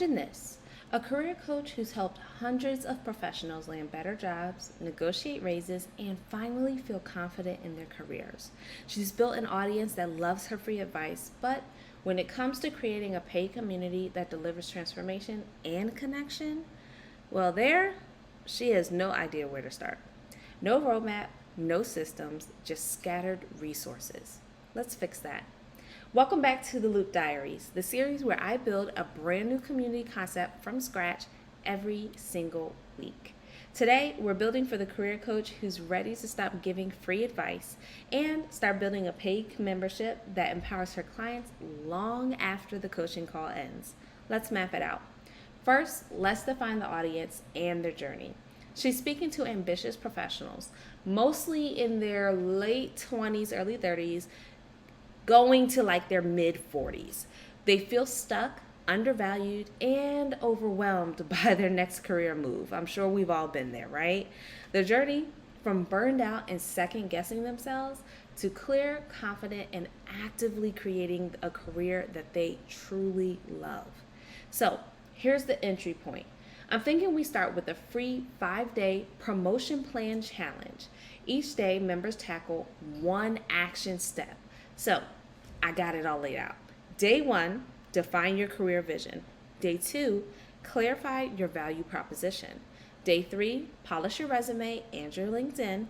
Imagine this: a career coach who's helped hundreds of professionals land better jobs, negotiate raises, and finally feel confident in their careers. She's built an audience that loves her free advice, but when it comes to creating a paid community that delivers transformation and connection, well, there, she has no idea where to start. No roadmap, no systems, just scattered resources. Let's fix that. Welcome back to the Loop Diaries, the series where I build a brand new community concept from scratch every single week. Today, we're building for the career coach who's ready to stop giving free advice and start building a paid membership that empowers her clients long after the coaching call ends. Let's map it out. First, let's define the audience and their journey. She's speaking to ambitious professionals, mostly in their late 20s, early 30s, going to like their mid 40s. They feel stuck, undervalued, and overwhelmed by their next career move. I'm sure we've all been there, right? The journey from burned out and second guessing themselves to clear, confident, and actively creating a career that they truly love. So here's the entry point. I'm thinking we start with a free 5-day promotion plan challenge. Each day, members tackle one action step. So I got it all laid out. Day 1, define your career vision. Day 2, clarify your value proposition. Day 3, polish your resume and your LinkedIn.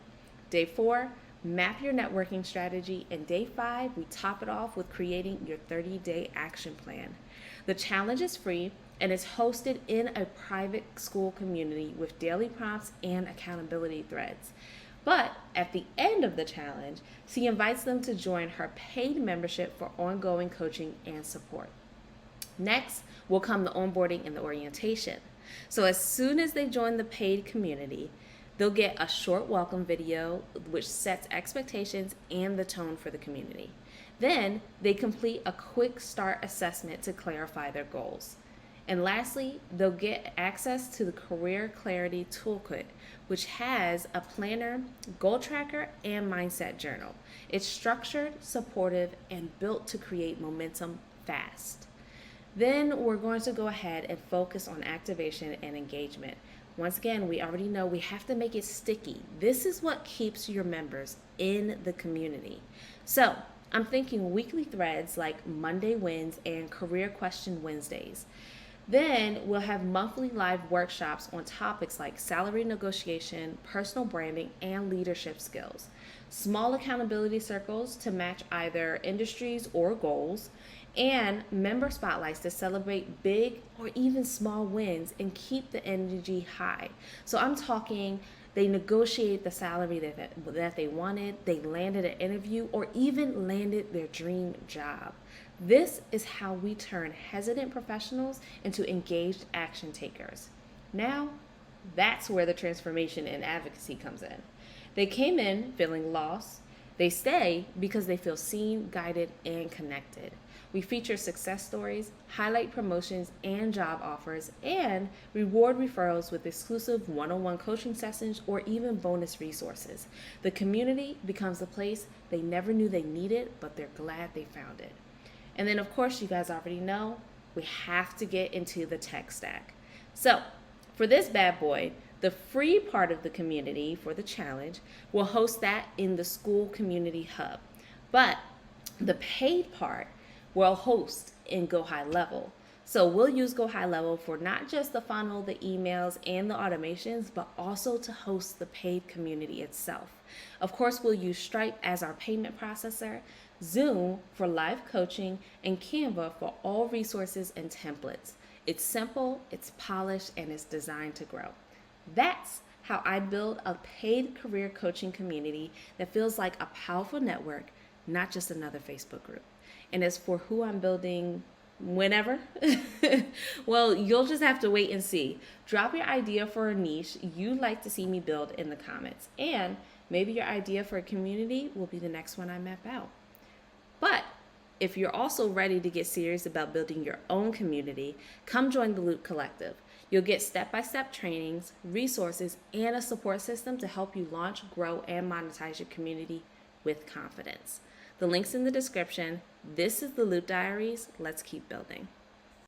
Day 4, map your networking strategy. And day 5, we top it off with creating your 30-day action plan. The challenge is free and is hosted in a private school community with daily prompts and accountability threads. But at the end of the challenge, she invites them to join her paid membership for ongoing coaching and support. Next will come the onboarding and the orientation. So as soon as they join the paid community, they'll get a short welcome video which sets expectations and the tone for the community. Then they complete a quick start assessment to clarify their goals. And lastly, they'll get access to the Career Clarity Toolkit, which has a planner, goal tracker, and mindset journal. It's structured, supportive, and built to create momentum fast. Then we're going to go ahead and focus on activation and engagement. Once again, we already know we have to make it sticky. This is what keeps your members in the community. So I'm thinking weekly threads like Monday Wins and Career Question Wednesdays. Then we'll have monthly live workshops on topics like salary negotiation, personal branding, and leadership skills. Small accountability circles to match either industries or goals, and member spotlights to celebrate big or even small wins and keep the energy high. So I'm talking they negotiated the salary that they wanted, they landed an interview, or even landed their dream job. This is how we turn hesitant professionals into engaged action takers. Now, that's where the transformation and advocacy comes in. They came in feeling lost. They stay because they feel seen, guided, and connected. We feature success stories, highlight promotions and job offers, and reward referrals with exclusive one-on-one coaching sessions or even bonus resources. The community becomes a place they never knew they needed, but they're glad they found it. And then, of course, you guys already know, we have to get into the tech stack. So for this bad boy, the free part of the community for the challenge, we'll host that in the school community hub. But the paid part, we'll host in Go High Level. So we'll use Go High Level for not just the funnel, the emails, and the automations, but also to host the paid community itself. Of course, we'll use Stripe as our payment processor, Zoom for live coaching, and Canva for all resources and templates. It's simple, it's polished, and it's designed to grow. That's how I build a paid career coaching community that feels like a powerful network, not just another Facebook group. And as for who I'm building whenever, well, you'll just have to wait and see. Drop your idea for a niche you'd like to see me build in the comments. And maybe your idea for a community will be the next one I map out. But if you're also ready to get serious about building your own community, come join the Loop Collective. You'll get step-by-step trainings, resources, and a support system to help you launch, grow, and monetize your community with confidence. The link's in the description. This is the Loop Diaries. Let's keep building.